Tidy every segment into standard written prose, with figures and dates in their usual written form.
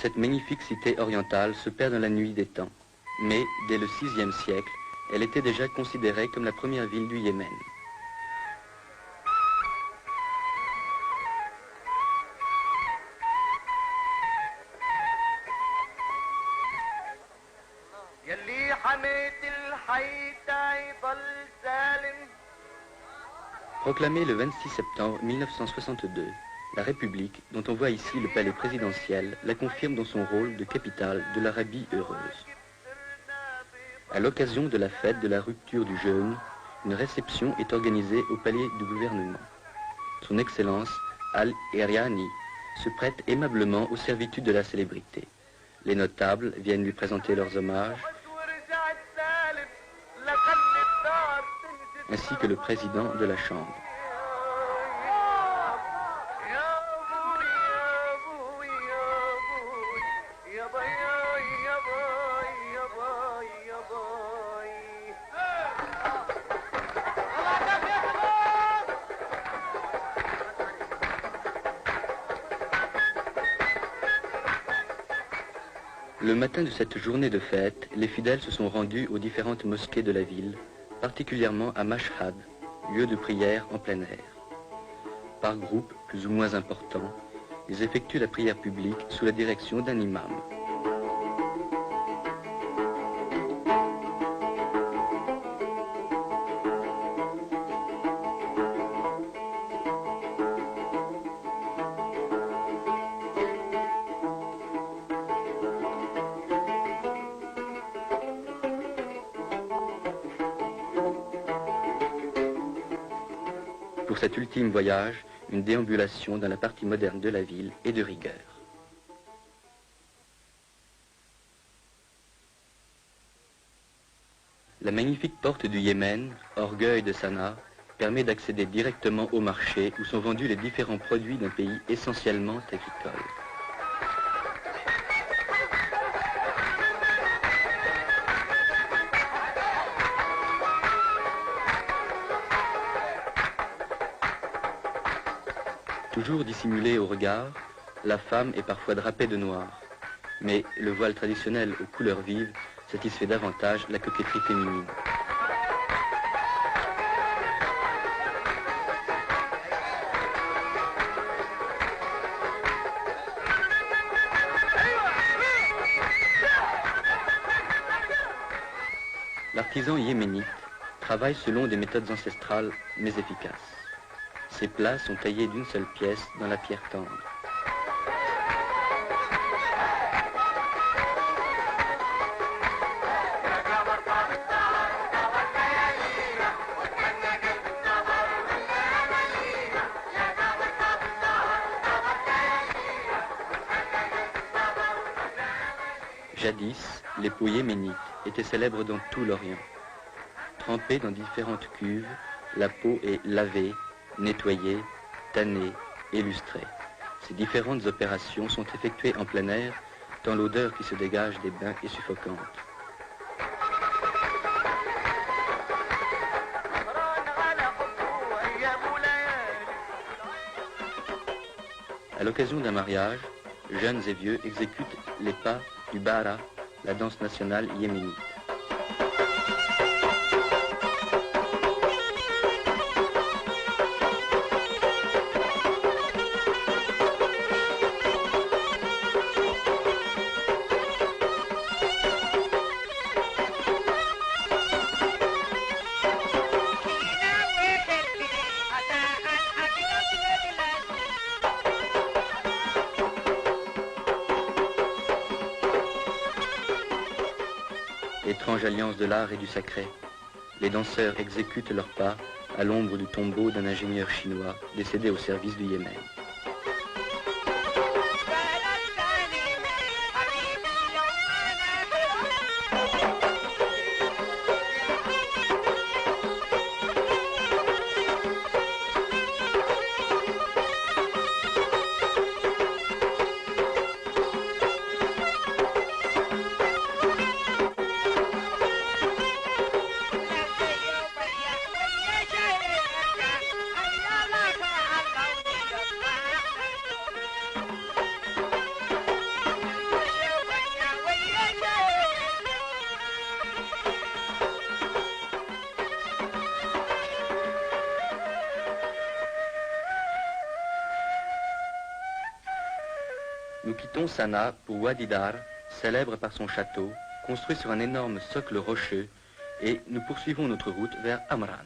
Cette magnifique cité orientale se perd dans la nuit des temps. Mais, dès le VIe siècle, elle était déjà considérée comme la première ville du Yémen. Proclamée le 26 septembre 1962, la République, dont on voit ici le palais présidentiel, la confirme dans son rôle de capitale de l'Arabie heureuse. À l'occasion de la fête de la rupture du jeûne, une réception est organisée au palais du gouvernement. Son Excellence, Al-Eryani, se prête aimablement aux servitudes de la célébrité. Les notables viennent lui présenter leurs hommages, ainsi que le président de la Chambre. Le matin de cette journée de fête, les fidèles se sont rendus aux différentes mosquées de la ville, particulièrement à Mashhad, lieu de prière en plein air. Par groupe plus ou moins important, ils effectuent la prière publique sous la direction d'un imam. Pour cet ultime voyage, une déambulation dans la partie moderne de la ville est de rigueur. La magnifique porte du Yémen, orgueil de Sanaa, permet d'accéder directement au marché où sont vendus les différents produits d'un pays essentiellement agricole. Toujours dissimulée au regard, la femme est parfois drapée de noir. Mais le voile traditionnel aux couleurs vives satisfait davantage la coquetterie féminine. L'artisan yéménite travaille selon des méthodes ancestrales mais efficaces. Ces plats sont taillés d'une seule pièce dans la pierre tendre. Jadis, les peaux yéménites étaient célèbres dans tout l'Orient. Trempée dans différentes cuves, la peau est lavée, nettoyée, tannée et lustrée. Ces différentes opérations sont effectuées en plein air, tant l'odeur qui se dégage des bains est suffocante. À l'occasion d'un mariage, jeunes et vieux exécutent les pas du Bara, la danse nationale yéménite. Étrange alliance de l'art et du sacré, les danseurs exécutent leurs pas à l'ombre du tombeau d'un ingénieur chinois décédé au service du Yémen. Quittons Sanaa pour Wadi Dar, célèbre par son château, construit sur un énorme socle rocheux, et nous poursuivons notre route vers Amran.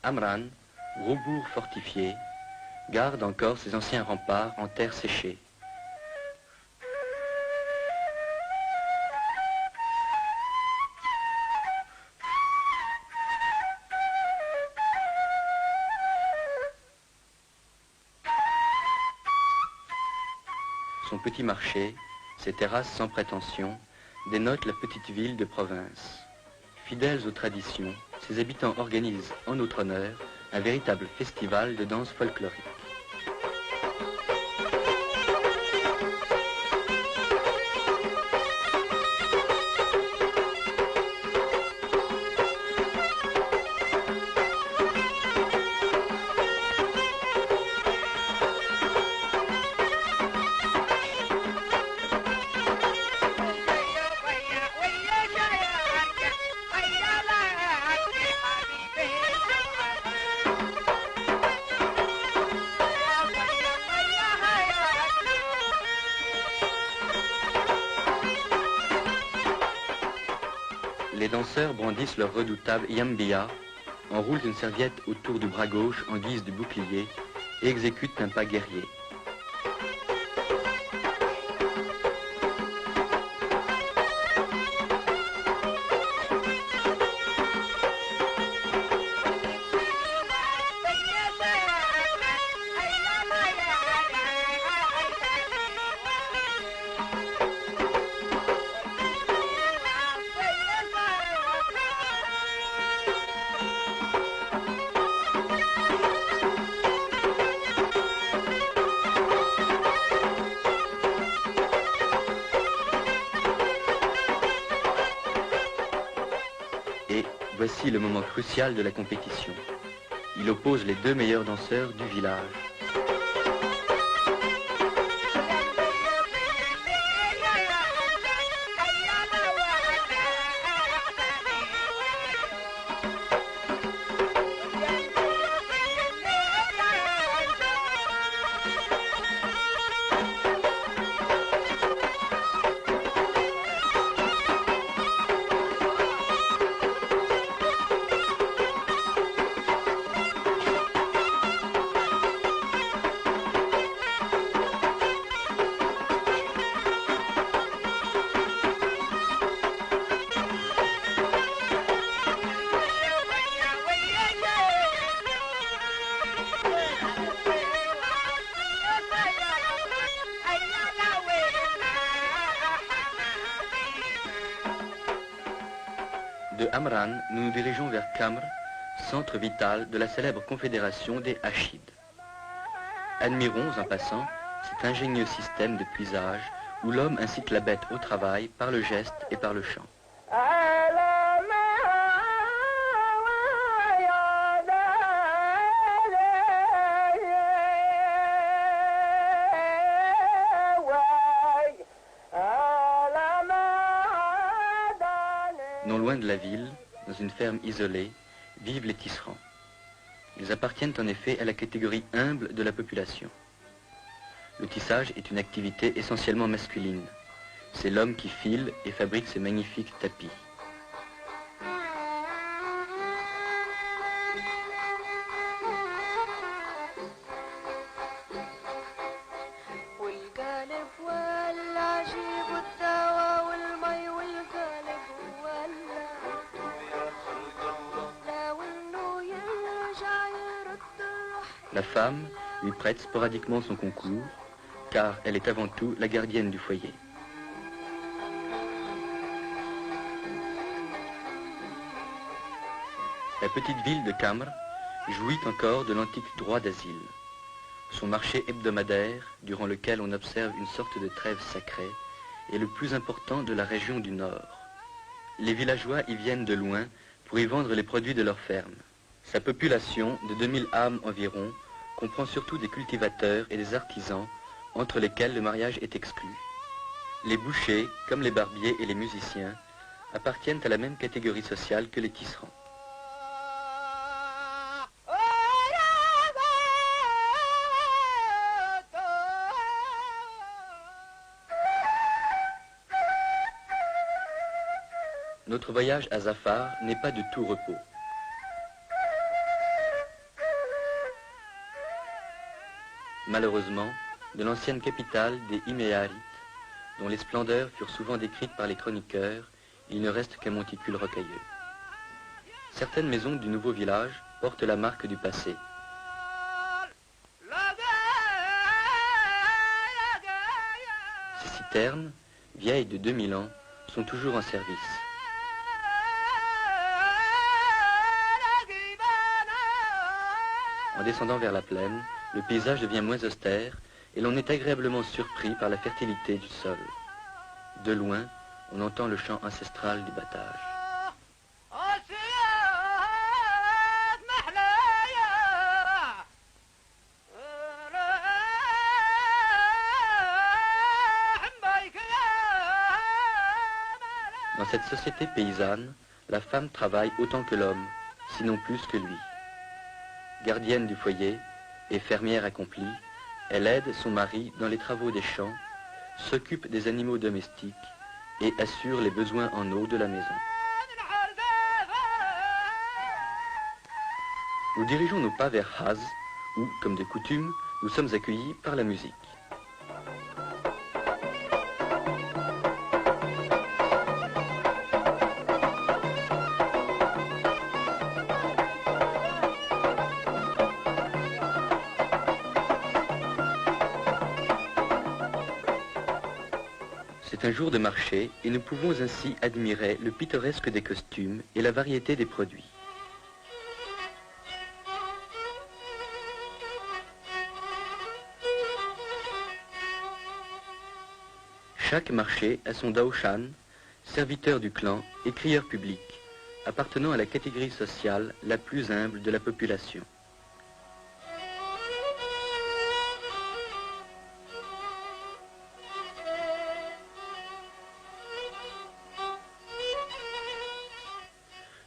Amran, gros bourg fortifié, garde encore ses anciens remparts en terre séchée. Son petit marché, ses terrasses sans prétention, dénotent la petite ville de province. Fidèles aux traditions, ses habitants organisent en notre honneur un véritable festival de danse folklorique. Les danseurs brandissent leur redoutable yambia, enroulent une serviette autour du bras gauche en guise de bouclier et exécutent un pas guerrier. Et voici le moment crucial de la compétition. Il oppose les deux meilleurs danseurs du village. De Amran, nous nous dirigeons vers Kamr, centre vital de la célèbre confédération des Hachides. Admirons en passant cet ingénieux système de puisage où l'homme incite la bête au travail par le geste et par le chant. Non loin de la ville, dans une ferme isolée, vivent les tisserands. Ils appartiennent en effet à la catégorie humble de la population. Le tissage est une activité essentiellement masculine. C'est l'homme qui file et fabrique ces magnifiques tapis. La femme lui prête sporadiquement son concours, car elle est avant tout la gardienne du foyer. La petite ville de Kamr jouit encore de l'antique droit d'asile. Son marché hebdomadaire, durant lequel on observe une sorte de trêve sacrée, est le plus important de la région du Nord. Les villageois y viennent de loin pour y vendre les produits de leur ferme. Sa population, de 2000 âmes environ, comprend surtout des cultivateurs et des artisans, entre lesquels le mariage est exclu. Les bouchers, comme les barbiers et les musiciens, appartiennent à la même catégorie sociale que les tisserands. Notre voyage à Zafar n'est pas de tout repos. Malheureusement, de l'ancienne capitale des Himéarites, dont les splendeurs furent souvent décrites par les chroniqueurs, il ne reste qu'un monticule rocailleux. Certaines maisons du nouveau village portent la marque du passé. Ces citernes, vieilles de 2000 ans, sont toujours en service. En descendant vers la plaine, le paysage devient moins austère et l'on est agréablement surpris par la fertilité du sol. De loin, on entend le chant ancestral du battage. Dans cette société paysanne, la femme travaille autant que l'homme, sinon plus que lui. Gardienne du foyer et fermière accomplie, elle aide son mari dans les travaux des champs, s'occupe des animaux domestiques et assure les besoins en eau de la maison. Nous dirigeons nos pas vers Haz, où, comme de coutume, nous sommes accueillis par la musique. C'est un jour de marché et nous pouvons ainsi admirer le pittoresque des costumes et la variété des produits. Chaque marché a son daoshan, serviteur du clan et crieur public, appartenant à la catégorie sociale la plus humble de la population.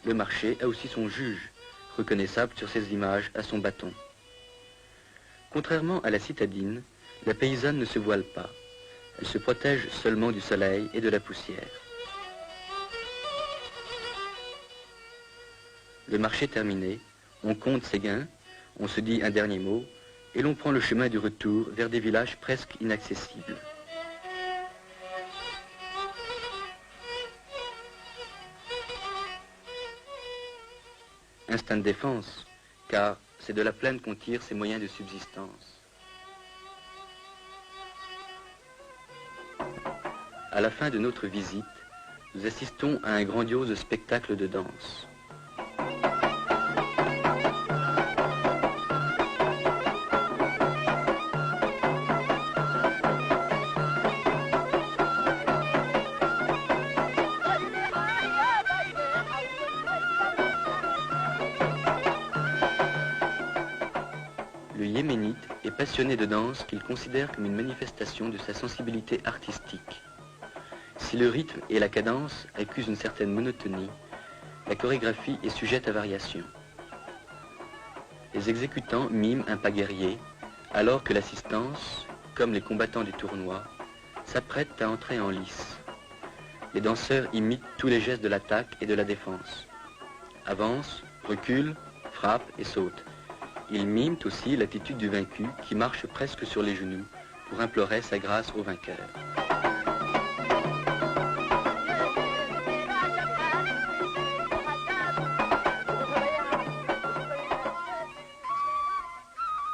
Le marché a aussi son juge, reconnaissable sur ses images à son bâton. Contrairement à la citadine, la paysanne ne se voile pas. Elle se protège seulement du soleil et de la poussière. Le marché terminé, on compte ses gains, on se dit un dernier mot, et l'on prend le chemin du retour vers des villages presque inaccessibles. Instinct de défense, car c'est de la plaine qu'on tire ses moyens de subsistance. À la fin de notre visite, nous assistons à un grandiose spectacle de danse. Le Yéménite est passionné de danse qu'il considère comme une manifestation de sa sensibilité artistique. Si le rythme et la cadence accusent une certaine monotonie, la chorégraphie est sujette à variation. Les exécutants miment un pas guerrier, alors que l'assistance, comme les combattants du tournoi, s'apprête à entrer en lice. Les danseurs imitent tous les gestes de l'attaque et de la défense. Avancent, reculent, frappent et sautent. Ils miment aussi l'attitude du vaincu qui marche presque sur les genoux pour implorer sa grâce au vainqueur.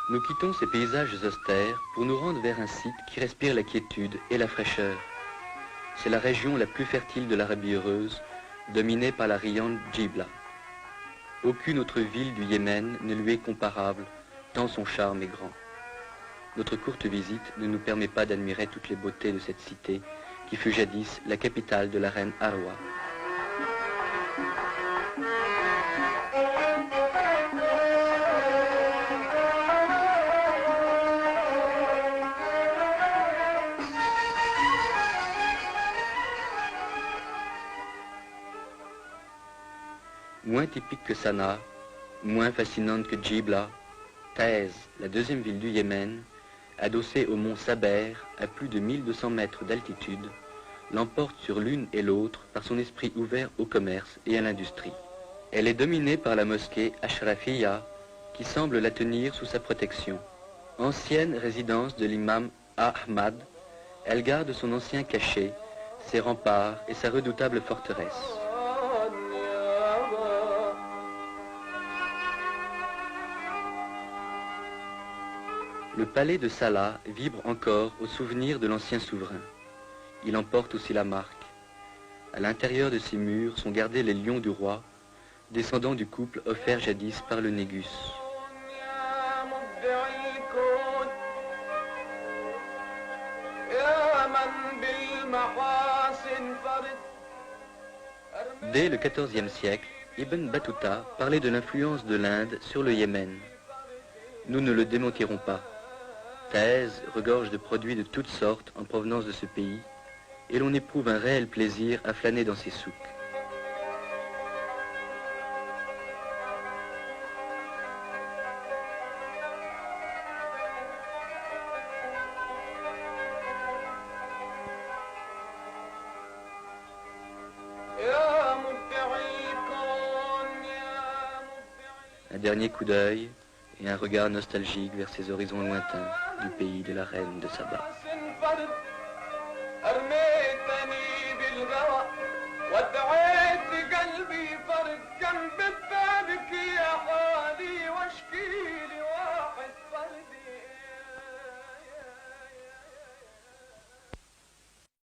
Nous quittons ces paysages austères pour nous rendre vers un site qui respire la quiétude et la fraîcheur. C'est la région la plus fertile de l'Arabie heureuse, dominée par la riante Djibla. Aucune autre ville du Yémen ne lui est comparable, tant son charme est grand. Notre courte visite ne nous permet pas d'admirer toutes les beautés de cette cité qui fut jadis la capitale de la reine Arwa. Moins typique que Sanaa, moins fascinante que Djibla, Taïz, la deuxième ville du Yémen, adossée au mont Saber à plus de 1200 mètres d'altitude, l'emporte sur l'une et l'autre par son esprit ouvert au commerce et à l'industrie. Elle est dominée par la mosquée Ashrafiyya, qui semble la tenir sous sa protection. Ancienne résidence de l'imam Ahmad, elle garde son ancien cachet, ses remparts et sa redoutable forteresse. Le palais de Salah vibre encore au souvenir de l'ancien souverain. Il en porte aussi la marque. À l'intérieur de ses murs sont gardés les lions du roi, descendants du couple offert jadis par le Négus. Dès le XIVe siècle, Ibn Battuta parlait de l'influence de l'Inde sur le Yémen. Nous ne le démentirons pas. Taïz regorge de produits de toutes sortes en provenance de ce pays, et l'on éprouve un réel plaisir à flâner dans ses souks. Un dernier coup d'œil et un regard nostalgique vers ces horizons lointains du pays de la reine de Saba.